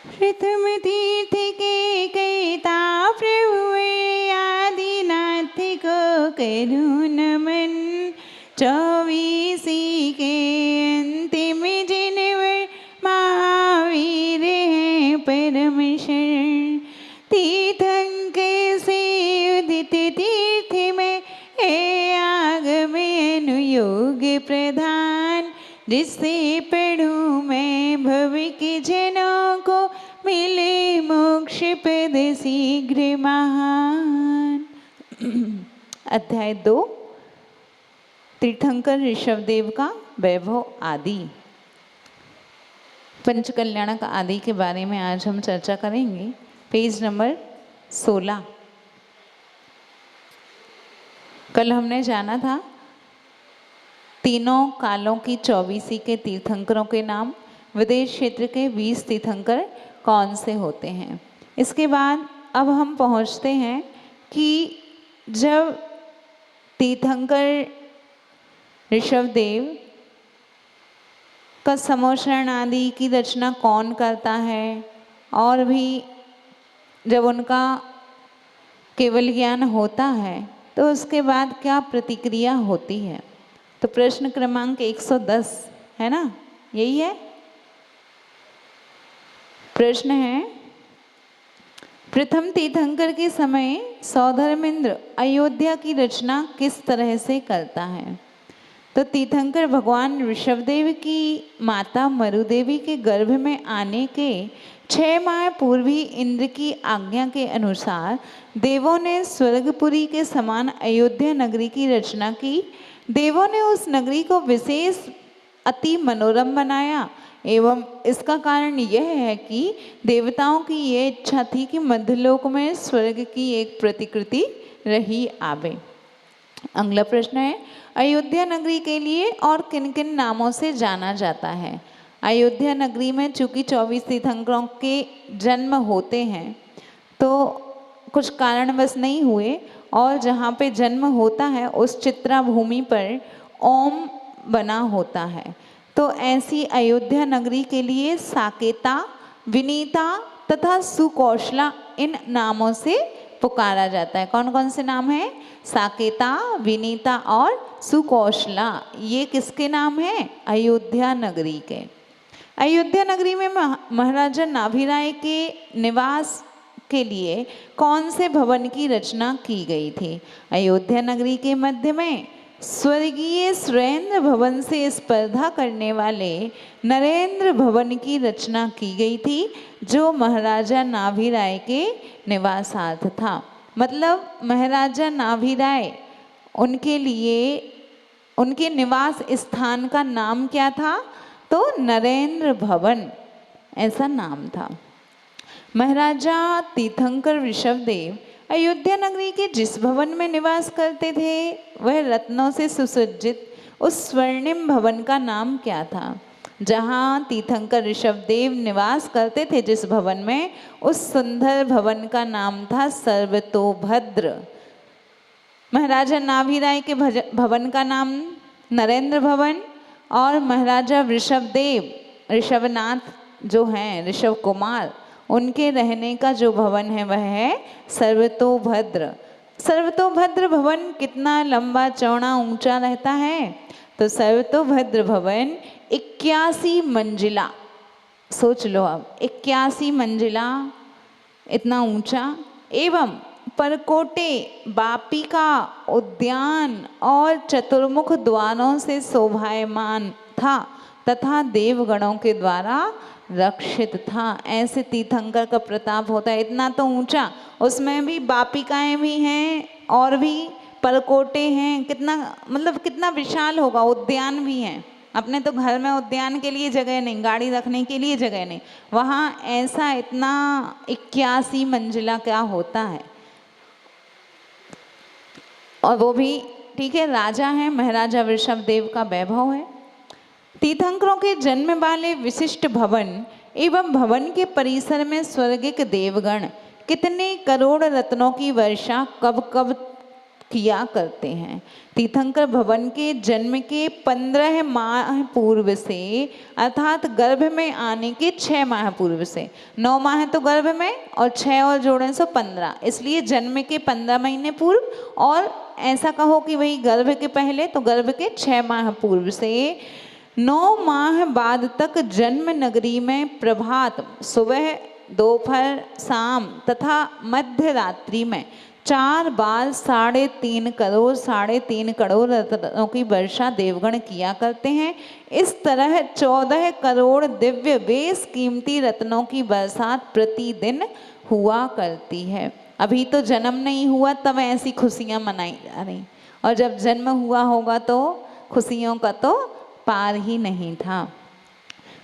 प्रथम तीर्थ के कहता प्रभुए आदिनाथ को करूं नमन। 24 के अंतिम जनवर महावीर है परम शरण। तीर्थंकर से उदित तीर्थ में है आगम अनुयोग प्रधान। जिससे पढ़ूं मैं भव के जनों को मिले मोक्ष पद शीघ्र महान। अध्याय 2 तीर्थंकर ऋषभदेव का वैभव आदि। पंचकल्याणक आदि के बारे में आज हम चर्चा करेंगे। Page number 16। कल हमने जाना था तीनों कालों की 24 के तीर्थंकरों के नाम, विदेश क्षेत्र के 20 तीर्थंकर कौन से होते हैं। इसके बाद अब हम पहुंचते हैं कि जब तीर्थंकर ऋषभदेव का समोषण आदि की रचना कौन करता है, और भी जब उनका केवल ज्ञान होता है तो उसके बाद क्या प्रतिक्रिया होती है। तो प्रश्न क्रमांक 110 है ना, यही है। प्रश्न है, प्रथम तीर्थंकर के समय सौधर्मेंद्र अयोध्या की रचना किस तरह से करता है। तो तीर्थंकर भगवान ऋषभदेव की माता मरुदेवी के गर्भ में आने के 6 माह पूर्व ही इंद्र की आज्ञा के अनुसार देवों ने स्वर्गपुरी के समान अयोध्या नगरी की रचना की। देवों ने उस नगरी को विशेष अति मनोरम बनाया, एवं इसका कारण यह है कि देवताओं की ये इच्छा थी कि मध्यलोक में स्वर्ग की एक प्रतिकृति रही आवे। अगला प्रश्न है, अयोध्या नगरी के लिए और किन किन नामों से जाना जाता है। अयोध्या नगरी में चूंकि 24 तीर्थंकरों के जन्म होते हैं तो कुछ कारणवश नहीं हुए, और जहाँ पे जन्म होता है उस चित्रा भूमि पर ओम बना होता है। तो ऐसी अयोध्या नगरी के लिए साकेता, विनीता तथा सुकौशला इन नामों से पुकारा जाता है। कौन कौन से नाम हैं? साकेता, विनीता और सुकौशला। ये किसके नाम हैं? अयोध्या नगरी के। अयोध्या नगरी में महाराजा नाभिराय के निवास के लिए कौन से भवन की रचना की गई थी। अयोध्या नगरी के मध्य में स्वर्गीय सुरेंद्र भवन से स्पर्धा करने वाले नरेंद्र भवन की रचना की गई थी, जो महाराजा नाभिराय के निवासार्थ था। मतलब महाराजा नाभिराय, उनके लिए उनके निवास स्थान का नाम क्या था? तो नरेंद्र भवन ऐसा नाम था। महाराजा तीर्थंकर ऋषभदेव अयोध्या नगरी के जिस भवन में निवास करते थे वह रत्नों से सुसज्जित उस स्वर्णिम भवन का नाम क्या था। जहाँ तीर्थंकर ऋषभदेव निवास करते थे जिस भवन में, उस सुंदर भवन का नाम था सर्वतोभद्र। महाराजा नाभिराय के भवन का नाम नरेंद्र भवन, और महाराजा ऋषभदेव, ऋषभनाथ जो हैं, ऋषभ कुमार, उनके रहने का जो भवन है वह है सर्वतोभद्र। सर्वतोभद्र भवन कितना लंबा चौड़ा ऊंचा रहता है? तो सर्वतोभद्र भवन 81 मंजिला, सोच लो अब, 81 मंजिला इतना ऊंचा, एवं परकोटे, बापिका, उद्यान और चतुर्मुख द्वारों से शोभायमान था तथा देवगणों के द्वारा रक्षित था। ऐसे तीर्थंकर का प्रताप होता है, इतना तो ऊंचा, उसमें भी बापिकाएं भी हैं और भी परकोटे हैं। कितना मतलब कितना विशाल होगा। उद्यान भी हैं। अपने तो घर में उद्यान के लिए जगह नहीं, गाड़ी रखने के लिए जगह नहीं, वहाँ ऐसा इतना 81 मंजिला क्या होता है। और वो भी ठीक है, राजा है, महाराजा ऋषभदेव का वैभव है। तीर्थंकरों के जन्म वाले विशिष्ट भवन एवं भवन के परिसर में स्वर्गिक देवगण कितने करोड़ रत्नों की वर्षा कब कब किया करते हैं। तीर्थंकर भगवान के जन्म के 15 माह पूर्व से अर्थात गर्भ में आने के 6 माह पूर्व से, 9 माह तो गर्भ में और 6 और जोड़े सो 15, इसलिए जन्म के 15 महीने पूर्व और ऐसा कहो कि वही गर्भ के पहले तो गर्भ के 6 माह पूर्व से 9 माह बाद तक जन्म नगरी में प्रभात, सुबह, दोपहर, शाम तथा मध्य रात्रि में 4 बार 3.5 करोड़ रत्नों की वर्षा देवगण किया करते हैं। इस तरह 14 करोड़ दिव्य बेस कीमती रत्नों की बरसात प्रतिदिन हुआ करती है। अभी तो जन्म नहीं हुआ तब ऐसी खुशियां मनाई जा रही, और जब जन्म हुआ होगा तो खुशियों का तो पार ही नहीं था।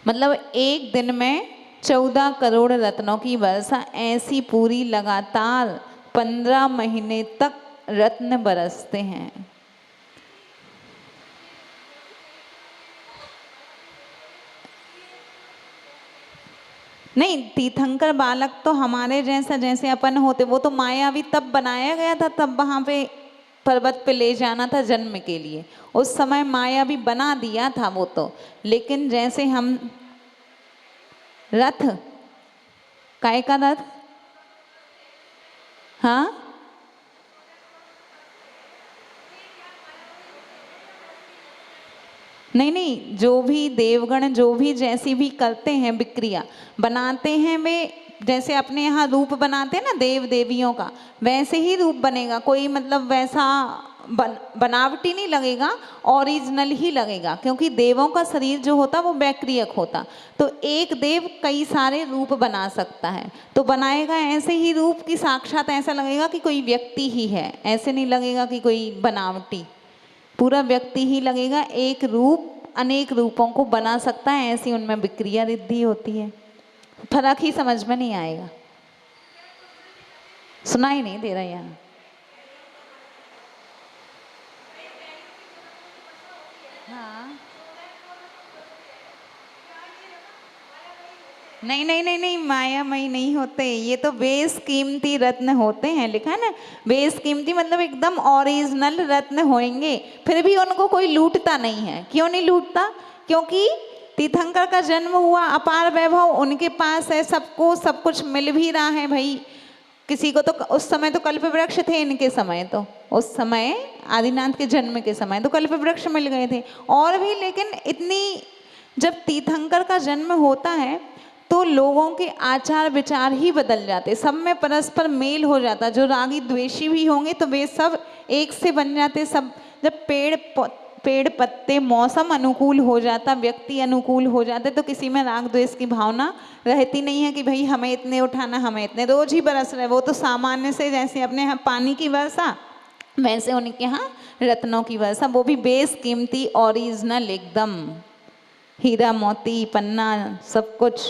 मतलब एक दिन में 14 करोड़ रत्नों की वर्षा ऐसी पूरी लगातार 15 महीने तक रत्न बरसते हैं। नहीं, तीर्थंकर बालक तो हमारे जैसा जैसे अपन होते, वो तो मायावी तब बनाया गया था, तब वहां पे पर्वत पे ले जाना था जन्म के लिए, उस समय मायावी बना दिया था वो तो। लेकिन जैसे हम रथ, काय का रथ, हाँ नहीं, जो भी देवगण जो भी जैसी भी करते हैं विक्रिया बनाते हैं, वे जैसे अपने यहाँ रूप बनाते हैं ना देव देवियों का, वैसे ही रूप बनेगा। कोई मतलब वैसा बनावटी नहीं लगेगा, ओरिजिनल ही लगेगा, क्योंकि देवों का शरीर जो होता वो वैक्रियक होता, तो एक देव कई सारे रूप बना सकता है, तो बनाएगा ऐसे ही रूप कि साक्षात ऐसा लगेगा कि कोई व्यक्ति ही है, ऐसे नहीं लगेगा कि कोई बनावटी, पूरा व्यक्ति ही लगेगा। एक रूप अनेक रूपों को बना सकता है, ऐसी उनमें विक्रिया रिद्धि होती है। फर्क ही समझ में नहीं आएगा, सुनाई नहीं दे रहा यहाँ। हाँ नहीं, मायामयी नहीं होते, ये तो बेस कीमती रत्न होते हैं, लिखा है ना बेस कीमती, मतलब एकदम ओरिजिनल रत्न होंगे। फिर भी उनको कोई लूटता नहीं है। क्यों नहीं लूटता? क्योंकि तीर्थंकर का जन्म हुआ, अपार वैभव उनके पास है, सबको सब कुछ मिल भी रहा है भाई। किसी को तो उस समय तो कल्प वृक्ष थे, इनके समय तो उस समय आदिनाथ के जन्म के समय तो कल्प वृक्ष मिल गए थे और भी। लेकिन इतनी जब तीर्थंकर का जन्म होता है तो लोगों के आचार विचार ही बदल जाते, सब में परस्पर मेल हो जाता। जो रागी द्वेषी भी होंगे तो वे सब एक से बन जाते। सब जब पेड़ पत्ते मौसम अनुकूल हो जाता, व्यक्ति अनुकूल हो जाते, तो किसी में राग द्वेष की भावना रहती नहीं है कि भाई हमें इतने उठाना, हमें इतने, रोज ही बरस रहे। वो तो सामान्य से जैसे अपने यहाँ पानी की वर्षा, वैसे उनके यहाँ रत्नों की वर्षा, वो भी बेस कीमती ओरिजिनल एकदम हीरा मोती पन्ना सब कुछ।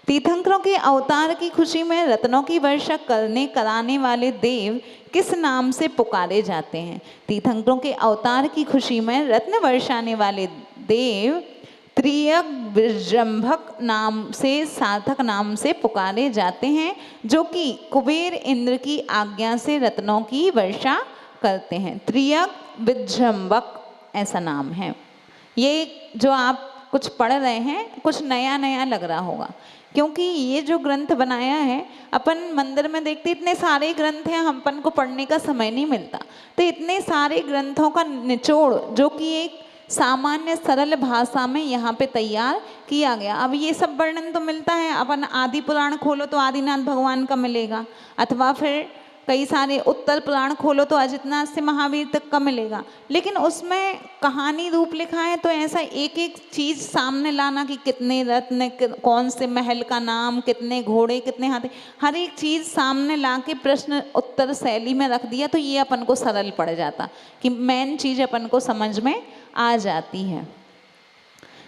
तीर्थंकरों के अवतार की खुशी में रत्नों की वर्षा कराने वाले देव किस नाम से पुकारे जाते हैं? तीर्थंकरों के अवतार की खुशी में रत्न वर्षाने वाले देव त्रियक विजृंभक नाम से, सार्थक नाम से पुकारे जाते हैं, जो कि कुबेर इंद्र की आज्ञा से रत्नों की वर्षा करते हैं। त्रियक विजृंभक ऐसा नाम है। ये जो आप कुछ पढ़ रहे हैं कुछ नया नया लग रहा होगा, क्योंकि ये जो ग्रंथ बनाया है, अपन मंदिर में देखते इतने सारे ग्रंथ हैं, हम अपन को पढ़ने का समय नहीं मिलता, तो इतने सारे ग्रंथों का निचोड़ जो कि एक सामान्य सरल भाषा में यहाँ पे तैयार किया गया। अब ये सब वर्णन तो मिलता है, अपन आदि पुराण खोलो तो आदिनाथ भगवान का मिलेगा, अथवा फिर कई सारे उत्तर पुराण खोलो तो अजितनाथ से महावीर तक का मिलेगा, लेकिन उसमें कहानी रूप लिखा है। तो ऐसा एक एक चीज़ सामने लाना कि कितने रत्न, कौन से महल का नाम, कितने घोड़े, कितने हाथी, हर एक चीज़ सामने ला के प्रश्न उत्तर शैली में रख दिया, तो ये अपन को सरल पड़ जाता कि मेन चीज़ अपन को समझ में आ जाती है।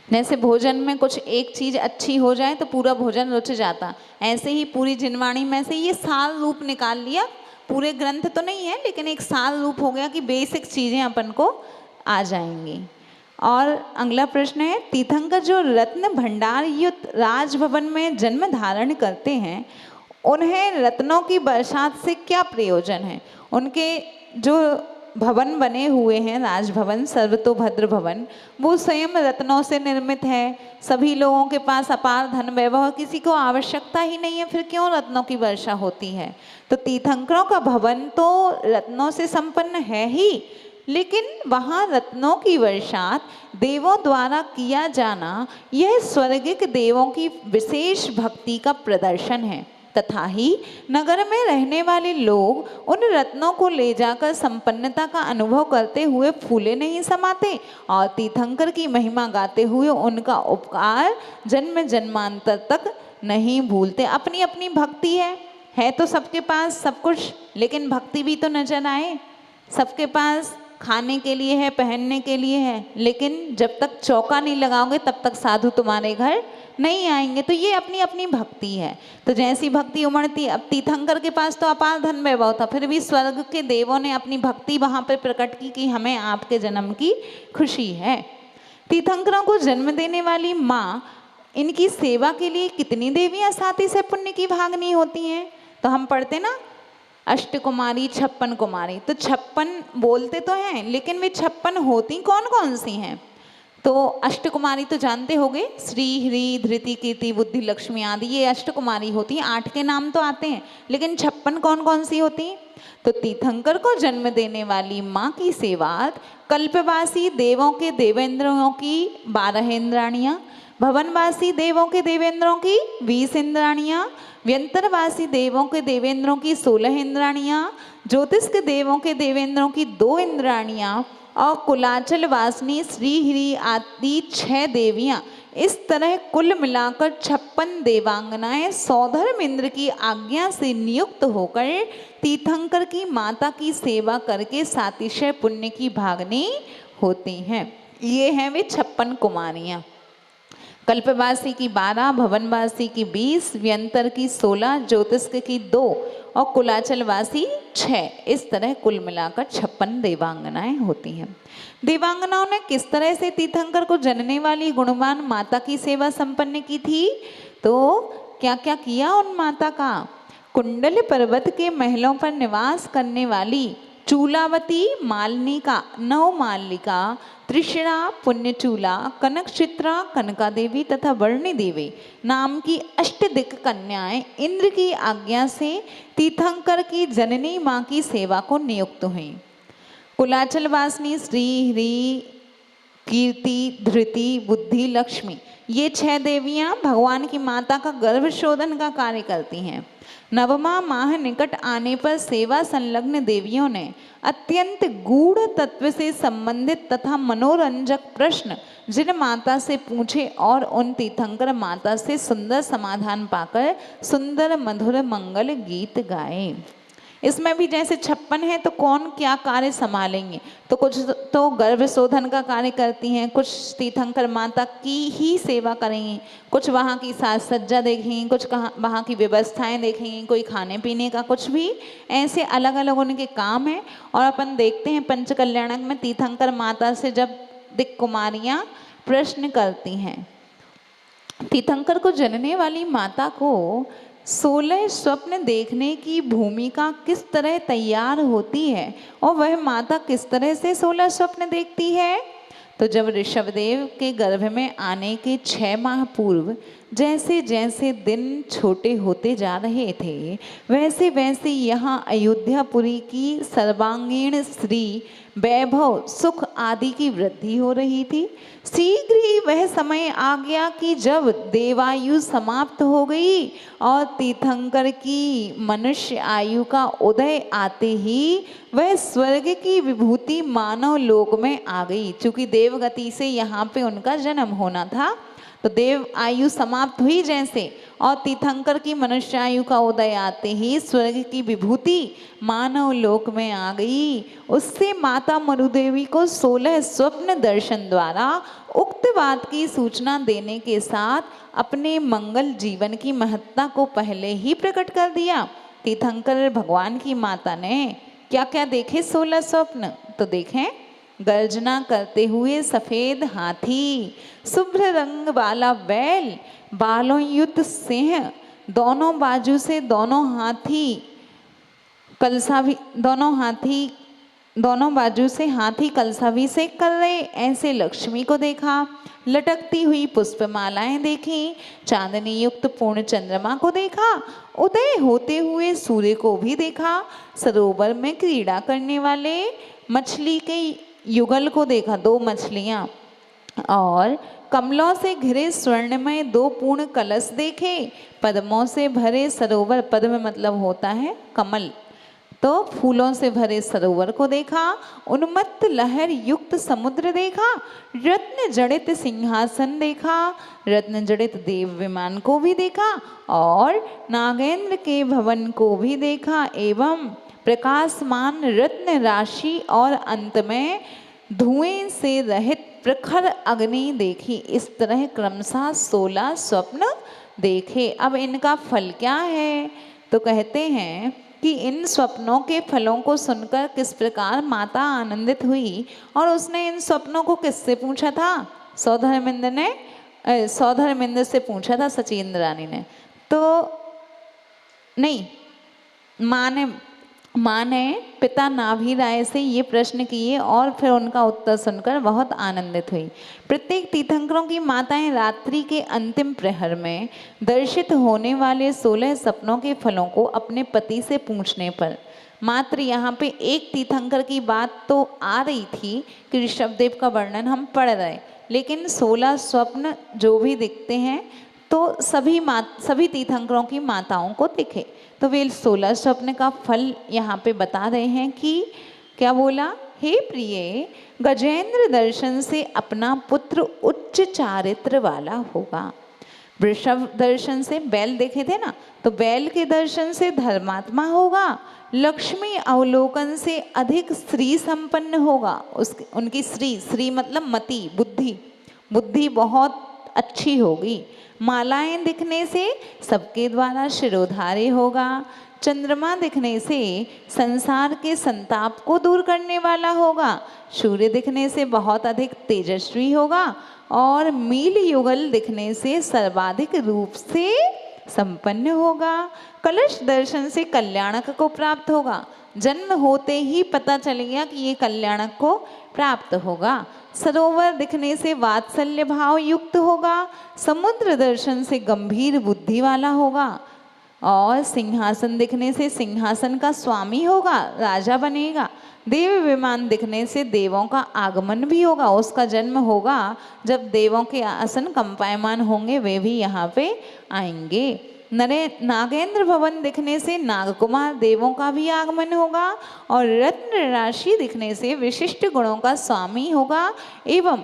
जैसे भोजन में कुछ एक चीज़ अच्छी हो जाए तो पूरा भोजन रुच जाता, ऐसे ही पूरी जिनवाणी में से ये सार रूप निकाल लिया। पूरे ग्रंथ तो नहीं है, लेकिन एक सार रूप हो गया कि बेसिक चीज़ें अपन को आ जाएंगी। और अगला प्रश्न है, तीर्थंकर जो रत्न भंडार युक्त राजभवन में जन्म धारण करते हैं, उन्हें रत्नों की बरसात से क्या प्रयोजन है? उनके जो भवन बने हुए हैं, राजभवन, सर्वतोभद्र भवन, वो स्वयं रत्नों से निर्मित है। सभी लोगों के पास अपार धन वैभव, किसी को आवश्यकता ही नहीं है, फिर क्यों रत्नों की वर्षा होती है। तो तीर्थंकरों का भवन तो रत्नों से संपन्न है ही, लेकिन वहाँ रत्नों की वर्षा देवों द्वारा किया जाना यह स्वर्गिक देवों की विशेष भक्ति का प्रदर्शन है। तथा ही नगर में रहने वाले लोग उन रत्नों को ले जाकर संपन्नता का अनुभव करते हुए फूले नहीं समाते और तीर्थंकर की महिमा गाते हुए उनका उपकार जन्म जन्मांतर तक नहीं भूलते। अपनी अपनी भक्ति है तो सबके पास सब कुछ, लेकिन भक्ति भी तो नजर आए। सबके पास खाने के लिए है, पहनने के लिए है, लेकिन जब तक चौका नहीं लगाओगे तब तक साधु तुम्हारे घर नहीं आएंगे। तो ये अपनी अपनी भक्ति है। तो जैसी भक्ति उमड़ती, अब तीर्थंकर के पास तो अपार धन वैभव था, फिर भी स्वर्ग के देवों ने अपनी भक्ति वहाँ पर प्रकट की कि हमें आपके जन्म की खुशी है। तीर्थंकरों को जन्म देने वाली माँ, इनकी सेवा के लिए कितनी देवियाँ साथी से पुण्य की भागनी होती हैं। तो हम पढ़ते ना अष्टकुमारी 56 कुमारी, तो 56 बोलते तो हैं, लेकिन वे 56 होती कौन कौन सी हैं। तो अष्टकुमारी तो जानते होंगे, श्री हरि धृति कीर्ति बुद्धि लक्ष्मी आदि, ये अष्टकुमारी होती हैं। 8 के नाम तो आते हैं, लेकिन 56 कौन कौन सी होती। तो तीर्थंकर को जन्म देने वाली माँ की सेवा कल्पवासी देवों के देवेंद्रों की 12 इंद्राणियाँ, भवनवासी देवों के देवेंद्रों की 20 इंद्राणियाँ, व्यंतरवासी देवों के देवेंद्रों की 16 इंद्राणियाँ, ज्योतिष के देवों के देवेंद्रों की 2 इंद्राणियाँ और कुलाचल वासिनी श्रीहरि आदि 6 देवियाँ, इस तरह कुल मिलाकर 56 देवांगनाएं सौधर्म इंद्र की आज्ञा से नियुक्त होकर तीर्थंकर की माता की सेवा करके सातिशय पुण्य की भागनी होती हैं। ये हैं वे 56 कुमारियाँ। कल्पवासी की 12, भवनवासी की 20, व्यंतर की 16, ज्योतिष की 2 और कुलाचलवासी 6। इस तरह कुल मिलाकर 56 देवांगनाएं होती हैं। देवांगनाओं ने किस तरह से तीर्थंकर को जनने वाली गुणवान माता की सेवा संपन्न की थी। तो क्या क्या किया उन माता का। कुंडल पर्वत के महलों पर निवास करने वाली चूलावती, मालनिका, नवमालिका, त्रिषणा, पुण्यचूला, कनकचित्रा, कनका देवी तथा वर्णी देवी नाम की अष्टदिक कन्याएं इंद्र की आज्ञा से तीर्थंकर की जननी माँ की सेवा को नियुक्त हुई। कुलाचल वासिनी श्री हरि कीर्ति धृति बुद्धि लक्ष्मी, ये 6 देवियां भगवान की माता का गर्भ शोधन का कार्य करती हैं। नवमा माह निकट आने पर सेवा संलग्न देवियों ने अत्यंत गूढ़ तत्व से संबंधित तथा मनोरंजक प्रश्न जिन माता से पूछे और उन तीर्थंकर माता से सुंदर समाधान पाकर सुंदर मधुर मंगल गीत गाए। इसमें भी जैसे 56 है तो कौन क्या कार्य संभालेंगे। तो कुछ तो गर्भ शोधन का कार्य करती हैं, कुछ तीर्थंकर माता की ही सेवा करेंगी, कुछ वहाँ की साज सज्जा देखेंगी, कुछ वहाँ की व्यवस्थाएं देखेंगी, कोई खाने पीने का, कुछ भी ऐसे अलग अलग उनके काम हैं। और अपन देखते हैं पंचकल्याणक में तीर्थंकर माता से जब दिक् कुमारियाँ प्रश्न करती हैं, तीर्थंकर को जनने वाली माता को 16 स्वप्न देखने की भूमिका किस तरह तैयार होती है और वह माता किस तरह से 16 स्वप्न देखती है। तो जब ऋषभदेव के गर्भ में आने के 6 माह पूर्व जैसे जैसे दिन छोटे होते जा रहे थे, वैसे वैसे यहाँ अयोध्यापुरी की सर्वांगीण श्री वैभव सुख आदि की वृद्धि हो रही थी। शीघ्र ही वह समय आ गया कि जब देवायु समाप्त हो गई और तीर्थंकर की मनुष्य आयु का उदय आते ही वह स्वर्ग की विभूति मानव लोक में आ गई। चूंकि देवगति से यहाँ पे उनका जन्म होना था, तो देव आयु समाप्त हुई जैसे और तीर्थंकर की मनुष्य आयु का उदय आते ही स्वर्ग की विभूति मानव लोक में आ गई। उससे माता मरुदेवी को 16 स्वप्न दर्शन द्वारा उक्त बात की सूचना देने के साथ अपने मंगल जीवन की महत्ता को पहले ही प्रकट कर दिया। तीर्थंकर भगवान की माता ने क्या क्या देखे 16 स्वप्न, तो देखें। गर्जना करते हुए सफेद हाथी, शुभ्र रंग वाला बैल, बालों युक्त सिंह, दोनों बाजू से दोनों हाथी दोनों बाजू से हाथी कलशाभिषेक कर रहे ऐसे लक्ष्मी को देखा, लटकती हुई पुष्पमालाएं देखी, चांदनी युक्त पूर्ण चंद्रमा को देखा, उदय होते हुए सूर्य को भी देखा, सरोवर में क्रीड़ा करने वाले मछली के युगल को देखा, दो मछलियां, और कमलों से घिरे स्वर्णमय दो पूर्ण कलश देखे, पद्मों से भरे सरोवर, पद्म मतलब होता है कमल, तो फूलों से भरे सरोवर को देखा, उन्मत्त लहर युक्त समुद्र देखा, रत्न जड़ित सिंहासन देखा, रत्न जड़ित देव विमान को भी देखा, और नागेंद्र के भवन को भी देखा, एवं प्रकाशमान रत्न राशि और अंत में धुएं से रहित प्रखर अग्नि देखी। इस तरह क्रमशः 16 स्वप्न देखे। अब इनका फल क्या है? तो कहते हैं कि इन स्वप्नों के फलों को सुनकर किस प्रकार माता आनंदित हुई, और उसने इन स्वप्नों को किससे पूछा था? सौधर्मिंद्र से पूछा था, सचिंद्र रानी ने। तो नहीं, माँ ने पिता नाभि राय से ये प्रश्न किए और फिर उनका उत्तर सुनकर बहुत आनंदित हुई। प्रत्येक तीर्थंकरों की माताएं रात्रि के अंतिम प्रहर में दर्शित होने वाले 16 सपनों के फलों को अपने पति से पूछने पर, मात्र यहाँ पे एक तीर्थंकर की बात तो आ रही थी कि ऋषभदेव का वर्णन हम पढ़ रहे, लेकिन 16 स्वप्न जो भी दिखते हैं तो सभी तीर्थंकरों की माताओं को दिखे। तो वे 16 स्वप्न का फल यहाँ पे बता रहे हैं कि क्या बोला? हे प्रिय, गजेंद्र दर्शन से अपना पुत्र उच्च चारित्र वाला होगा। वृषभ दर्शन से, बैल देखे थे ना, तो बैल के दर्शन से धर्मात्मा होगा। लक्ष्मी अवलोकन से अधिक श्री संपन्न होगा। उनकी श्री मतलब मति, बुद्धि बहुत अच्छी होगी। मालाएं दिखने से सबके द्वारा शिरोधार्य होगा। चंद्रमा दिखने से संसार के संताप को दूर करने वाला होगा। सूर्य दिखने से बहुत अधिक तेजस्वी होगा, और मील युगल दिखने से सर्वाधिक रूप से संपन्न होगा। कलश दर्शन से कल्याणक को प्राप्त होगा। जन्म होते ही पता चलेगा कि ये कल्याणक को प्राप्त होगा। सरोवर दिखने से वात्सल्य भाव युक्त होगा। समुद्र दर्शन से गंभीर बुद्धि वाला होगा, और सिंहासन दिखने से सिंहासन का स्वामी होगा, राजा बनेगा। देव विमान दिखने से देवों का आगमन भी होगा, उसका जन्म होगा जब देवों के आसन कंपायमान होंगे, वे भी यहाँ पे आएंगे। नागेंद्र भवन दिखने से नागकुमार देवों का भी आगमन होगा, और रत्न राशि दिखने से विशिष्ट गुणों का स्वामी होगा। एवं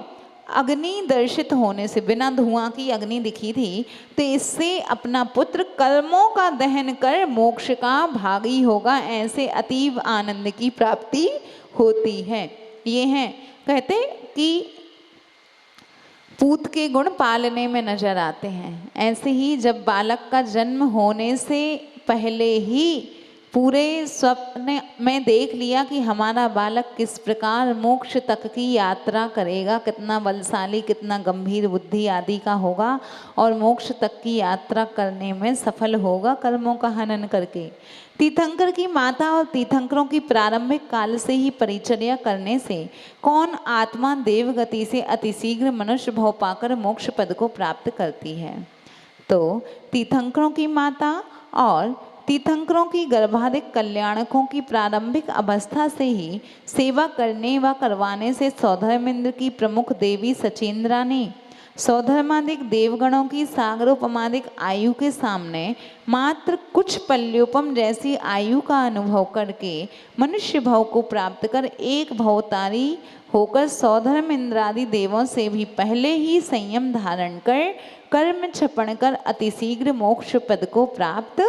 अग्नि दर्शित होने से, बिना धुआं की अग्नि दिखी थी, तो इससे अपना पुत्र कर्मों का दहन कर मोक्ष का भागी होगा। ऐसे अतीव आनंद की प्राप्ति होती है। ये हैं, कहते कि पूत के गुण पालने में नजर आते हैं। ऐसे ही जब बालक का जन्म होने से पहले ही पूरे स्वप्न में देख लिया कि हमारा बालक किस प्रकार मोक्ष तक की यात्रा करेगा, कितना बलशाली, कितना गंभीर बुद्धि आदि का होगा, और मोक्ष तक की यात्रा करने में सफल होगा कर्मों का हनन करके। तीर्थंकर की माता और तीर्थंकरों की प्रारंभिक काल से ही परिचर्या करने से कौन आत्मा देवगति से अतिशीघ्र मनुष्य भाव पाकर मोक्ष पद को प्राप्त करती है? तो तीर्थंकरों की माता और तीर्थंकरों की गर्भाधिक कल्याणकों की प्रारंभिक अवस्था से ही सेवा करने व करवाने से सौधर्मेंद्र की प्रमुख देवी सचेंद्रा ने सौधर्मादिक देवगणों की सागरोपमादिक आयु के सामने मात्र कुछ पल्योपम जैसी आयु का अनुभव करके मनुष्य भाव को प्राप्त कर एक भवतारी होकर सौधर्म इंद्रादि देवों से भी पहले ही संयम धारण कर कर्म छपण कर अतिशीघ्र मोक्ष पद को प्राप्त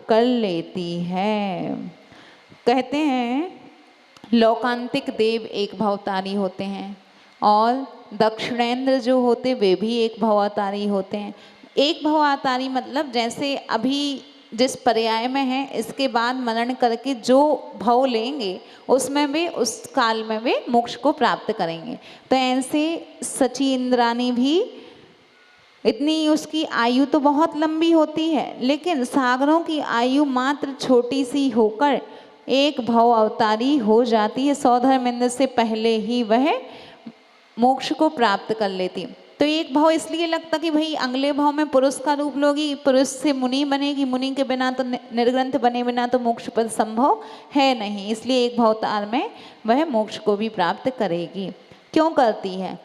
कर लेती है। कहते हैं लोकांतिक देव एक भवतारी होते हैं, और दक्षिणेंद्र जो होते वे भी एक भवातारी होते हैं। एक भवातारी मतलब जैसे अभी जिस पर्याय में है, इसके बाद मनन करके जो भव लेंगे उसमें वे उस काल में वे मोक्ष को प्राप्त करेंगे। तो ऐसे सची इंद्रानी भी, इतनी उसकी आयु तो बहुत लंबी होती है, लेकिन सागरों की आयु मात्र छोटी सी होकर एक भव अवतारी हो जाती है, सौधर्मेंद्र से पहले ही वह मोक्ष को प्राप्त कर लेती। तो एक भाव इसलिए लगता कि भाई अगले भाव में पुरुष का रूप लोगी, पुरुष से मुनि बनेगी, मुनि के बिना तो निर्ग्रंथ बने बिना तो मोक्ष पद संभव है नहीं, इसलिए एक भावतार में वह मोक्ष को भी प्राप्त करेगी। क्यों करती है?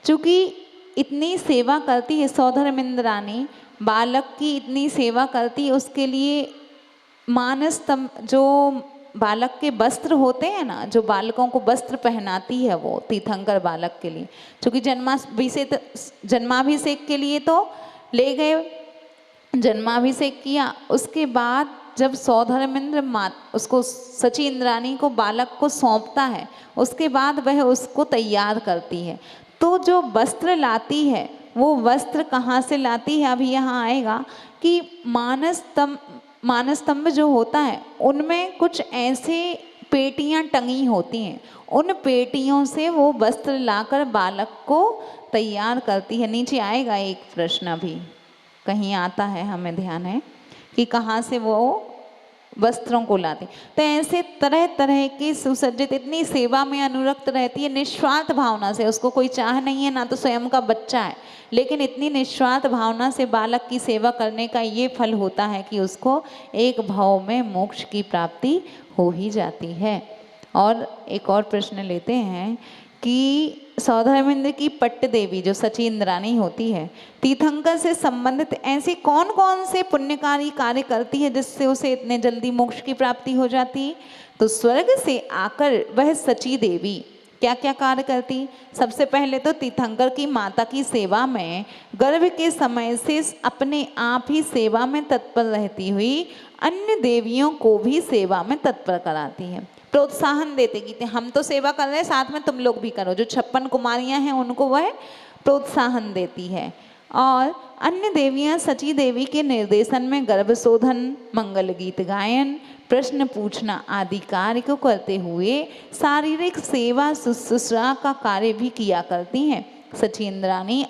चूँकि इतनी सेवा करती है सौधर्मेंद्रानी, बालक की इतनी सेवा करती है, उसके लिए मानस तम जो बालक के वस्त्र होते हैं ना, जो बालकों को वस्त्र पहनाती है वो तीर्थंकर बालक के लिए, क्योंकि जन्माभिषेक के लिए तो ले गए, जन्माभिषेक किया, उसके बाद जब सौधर्मेंद्र उसको सची इंद्राणी को बालक को सौंपता है, उसके बाद वह उसको तैयार करती है। तो जो वस्त्र लाती है वो वस्त्र कहाँ से लाती है? अभी यहाँ आएगा कि मानस स्तंभ जो होता है उनमें कुछ ऐसे पेटियां टंगी होती हैं, उन पेटियों से वो वस्त्र लाकर बालक को तैयार करती है। नीचे आएगा एक प्रश्न भी कहीं आता है, हमें ध्यान है कि कहाँ से वो वस्त्रों को लाती। तो ऐसे तरह तरह की सुसज्जित, इतनी सेवा में अनुरक्त रहती है निस्वार्थ भावना से, उसको कोई चाह नहीं है, ना तो स्वयं का बच्चा है, लेकिन इतनी निस्वार्थ भावना से बालक की सेवा करने का ये फल होता है कि उसको एक भाव में मोक्ष की प्राप्ति हो ही जाती है। और एक और प्रश्न लेते हैं कि सौधर्मेंद्र की पट्ट देवी जो सची इंद्राणी होती है, तीर्थंकर से संबंधित ऐसे कौन कौन से पुण्यकारी कार्य करती है जिससे उसे इतने जल्दी मोक्ष की प्राप्ति हो जाती? तो स्वर्ग से आकर वह सची देवी क्या क्या कार्य करती? सबसे पहले तो तीर्थंकर की माता की सेवा में गर्भ के समय से अपने आप ही सेवा में तत्पर रहती हुई अन्य देवियों को भी सेवा में तत्पर कराती है, प्रोत्साहन देते कि हम तो सेवा कर रहे हैं, साथ में तुम लोग भी करो। जो 56 कुमारियां हैं उनको वह प्रोत्साहन देती है। और अन्य देवियां सची देवी के निर्देशन में गर्भशोधन, मंगल गीत गायन, प्रश्न पूछना आदि कार्य को करते हुए शारीरिक सेवा शुश्रूषा का कार्य भी किया करती हैं। सची इंद्राणी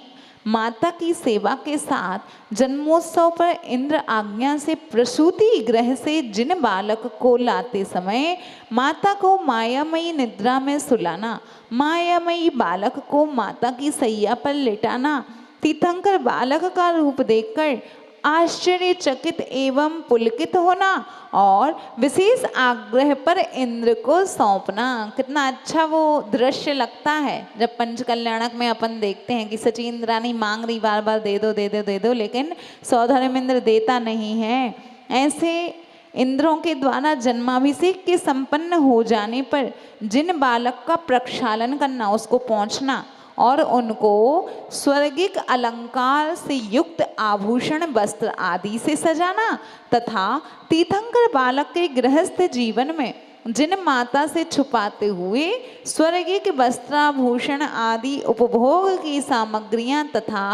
माता की सेवा के साथ जन्मोत्सव पर इंद्र आज्ञा से प्रसूति गृह से जिन बालक को लाते समय माता को मायामयी निद्रा में सुलाना, मायामयी बालक को माता की सैया पर लेटाना, तीर्थंकर बालक का रूप देखकर आश्चर्यचकित एवं पुलकित होना और विशेष आग्रह पर इंद्र को सौंपना। कितना अच्छा वो दृश्य लगता है जब पंचकल्याणक में अपन देखते हैं कि सची इंद्राणी मांग रही बार बार दे दो दे दो दे दो, लेकिन सौधर्मेंद्र देता नहीं है। ऐसे इंद्रों के द्वारा जन्माभिषेक के संपन्न हो जाने पर जिन बालक का प्रक्षालन करना, उसको पहुँचना और उनको स्वर्गिक अलंकार से युक्त आभूषण वस्त्र आदि से सजाना तथा तीर्थंकर बालक के गृहस्थ जीवन में जिन माता से छुपाते हुए स्वर्गिक वस्त्राभूषण आदि उपभोग की सामग्रियां तथा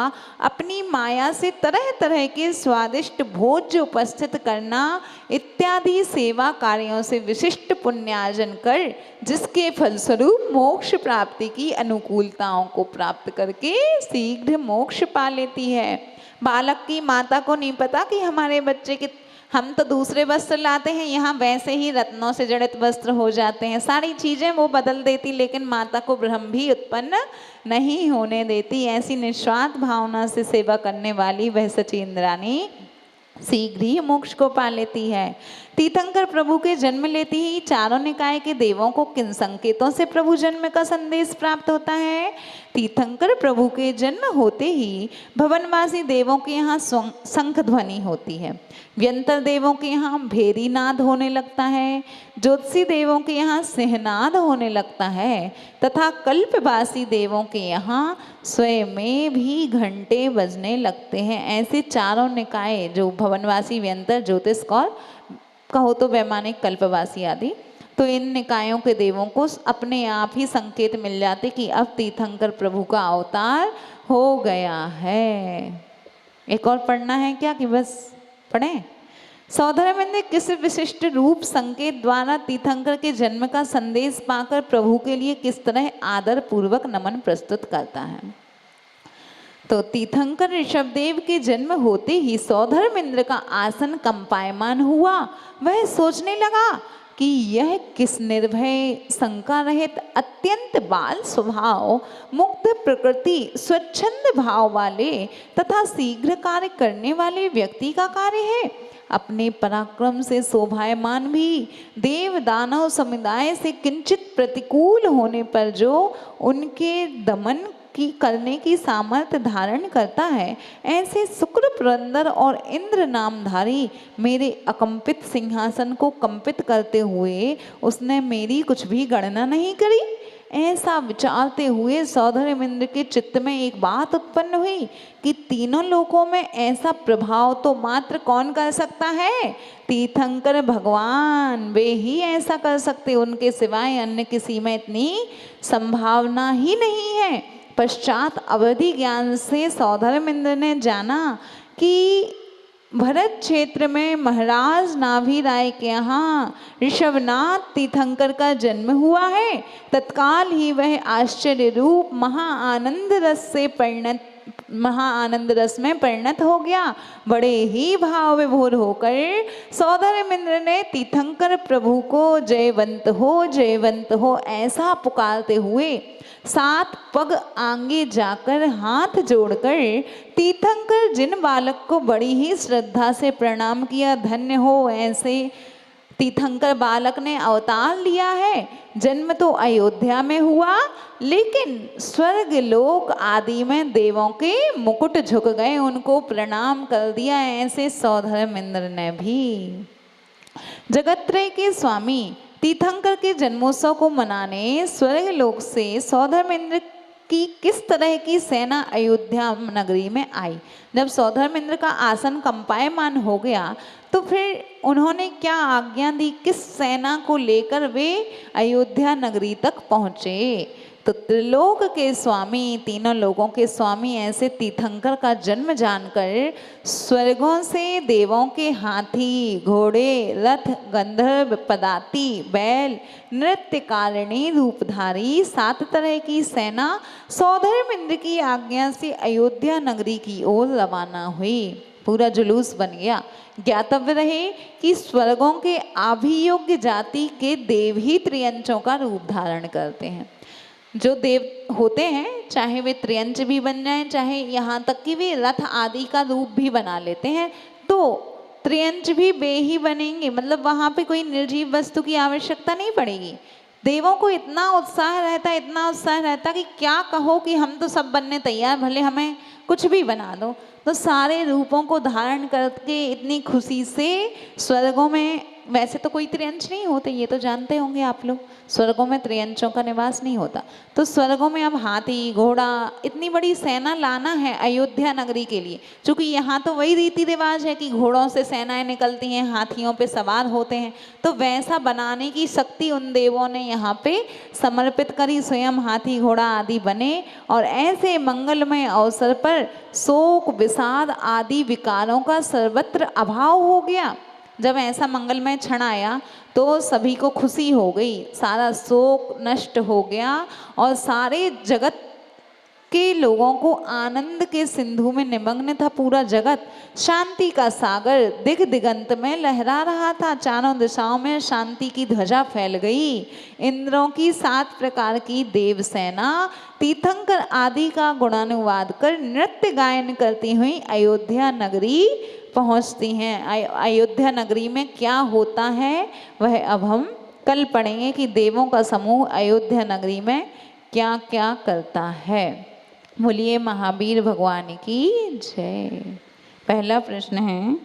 अपनी माया से तरह तरह के स्वादिष्ट भोज्य उपस्थित करना इत्यादि सेवा कार्यों से विशिष्ट पुण्यार्जन कर जिसके फलस्वरूप मोक्ष प्राप्ति की अनुकूलताओं को प्राप्त करके शीघ्र मोक्ष पा लेती है। बालक की माता को नहीं पता कि हमारे बच्चे के, हम तो दूसरे वस्त्र लाते हैं, यहाँ वैसे ही रत्नों से जड़ित वस्त्र हो जाते हैं, सारी चीज़ें वो बदल देती, लेकिन माता को भ्रम भी उत्पन्न नहीं होने देती। ऐसी निस्वार्थ भावना से सेवा करने वाली वह सची इंद्राणी शीघ्र ही मोक्ष को पा लेती है। तीर्थंकर प्रभु के जन्म लेते ही चारों निकाय के देवों को किन संकेतों से प्रभु जन्म का संदेश प्राप्त होता है? तीर्थंकर प्रभु के जन्म होते ही भवनवासी देवों के यहाँ शंख ध्वनि होती है, व्यंतर देवों के यहाँ भेरी नाद होने लगता है, ज्योतिषी देवों के यहाँ सिंहनाद होने लगता है तथा कल्पवासी देवों के यहाँ स्वयं में भी घंटे बजने लगते हैं। ऐसे चारों निकाय जो भवनवासी, व्यंतर, ज्योतिष और कहो तो वैमानिक, कल्पवासी आदि, तो इन निकायों के देवों को अपने आप ही संकेत मिल जाते कि अब तीर्थंकर प्रभु का अवतार हो गया है। एक और पढ़ना है क्या कि बस पढ़ें? सौधर्मेंद्र किस विशिष्ट रूप संकेत द्वारा तीर्थंकर के जन्म का संदेश पाकर प्रभु के लिए किस तरह आदर पूर्वक नमन प्रस्तुत करता है? तो तीर्थंकर ऋषभदेव के जन्म होते ही सौधर्मेंद्र का आसन कंपायमान हुआ। वह सोचने लगा कि यह किस निर्भय शंका रहित अत्यंत बाल स्वभाव मुक्त प्रकृति स्वच्छंद भाव वाले तथा शीघ्र कार्य करने वाले व्यक्ति का कार्य है। अपने पराक्रम से शोभायमान भी देव दानव समुदाय से किंचित प्रतिकूल होने पर जो उनके दमन की करने की सामर्थ्य धारण करता है, ऐसे शुक्र पुरंदर और इंद्र नामधारी मेरे अकंपित सिंहासन को कंपित करते हुए उसने मेरी कुछ भी गणना नहीं करी। ऐसा विचारते हुए सौधर्मेंद्र के चित्त में एक बात उत्पन्न हुई कि तीनों लोकों में ऐसा प्रभाव तो मात्र कौन कर सकता है? तीर्थंकर भगवान, वे ही ऐसा कर सकते, उनके सिवाय अन्य किसी में इतनी संभावना ही नहीं है। पश्चात अवधि ज्ञान से सौधर्मेंद्र ने जाना कि भरत क्षेत्र में महाराज नाभि राय के यहाँ ऋषभनाथ तीर्थंकर का जन्म हुआ है। तत्काल ही वह आश्चर्य रूप महाआनंद रस में परिणत हो गया। बड़े ही भाव विभोर होकर सौधर्मेंद्र ने तीर्थंकर प्रभु को जयवंत हो ऐसा पुकारते हुए 7 पग आगे जाकर हाथ जोड़कर तीर्थंकर जिन बालक को बड़ी ही श्रद्धा से प्रणाम किया, धन्य हो ऐसे तीर्थंकर बालक ने अवतार लिया है। जन्म तो अयोध्या में हुआ, लेकिन स्वर्ग लोक आदि में देवों के मुकुट झुक गए, उनको प्रणाम कर दिया। ऐसे सौधर्मेंद्र ने भी जगत्त्रय के स्वामी तीर्थंकर के जन्मोत्सव को मनाने स्वर्ग लोक से सौधर्मेंद्र की किस तरह की सेना अयोध्या नगरी में आई। जब सौधर्मेंद्र का आसन कंपायमान हो गया तो फिर उन्होंने क्या आज्ञा दी, किस सेना को लेकर वे अयोध्या नगरी तक पहुँचे। तो त्रिलोक के स्वामी, तीनों लोगों के स्वामी ऐसे तीर्थंकर का जन्म जानकर स्वर्गों से देवों के हाथी, घोड़े, रथ, गंधर्व, पदाती, बैल, नृत्यकारिणी, रूपधारी 7 तरह की सेना सौधर्मेंद्र की आज्ञा से अयोध्या नगरी की ओर रवाना हुई। पूरा जुलूस बन गया। ज्ञातव्य रहे कि स्वर्गों के अभियोग्य जाति के देव ही त्रियंचों का रूप धारण करते हैं। जो देव होते हैं, चाहे वे त्रियंच भी बन जाएं, चाहे यहाँ तक कि वे रथ आदि का रूप भी बना लेते हैं, तो त्रियंच भी वे ही बनेंगे। मतलब वहाँ पे कोई निर्जीव वस्तु की आवश्यकता नहीं पड़ेगी। देवों को इतना उत्साह रहता कि क्या कहो कि हम तो सब बनने तैयार, भले हमें कुछ भी बना दो। तो सारे रूपों को धारण करके इतनी खुशी से स्वर्गों में, वैसे तो कोई त्रियंच नहीं होते, ये तो जानते होंगे आप लोग, स्वर्गों में त्रियंचों का निवास नहीं होता। तो स्वर्गों में अब हाथी, घोड़ा, इतनी बड़ी सेना लाना है अयोध्या नगरी के लिए। क्योंकि यहाँ तो वही रीति रिवाज है कि घोड़ों से सेनाएं निकलती हैं, हाथियों पे सवार होते हैं, तो वैसा बनाने की शक्ति उन देवों ने यहाँ पे समर्पित करी। स्वयं हाथी, घोड़ा आदि बने और ऐसे मंगलमय अवसर पर शोक, विषाद आदि विकारों का सर्वत्र अभाव हो गया। जब ऐसा मंगलमय क्षण आया तो सभी को खुशी हो गई, सारा शोक नष्ट हो गया और सारे जगत के लोगों को आनंद के सिंधु में निमग्न था पूरा जगत। शांति का सागर दिग दिगंत में लहरा रहा था, चारों दिशाओं में शांति की ध्वजा फैल गई। इंद्रों की 7 प्रकार की देव सेना तीर्थंकर आदि का गुणानुवाद कर नृत्य गायन करती हुई अयोध्या नगरी पहुंचती हैं। अयोध्या नगरी में क्या होता है वह अब हम कल पढ़ेंगे कि देवों का समूह अयोध्या नगरी में क्या क्या करता है। बोलिए महावीर भगवान की जय। पहला प्रश्न है,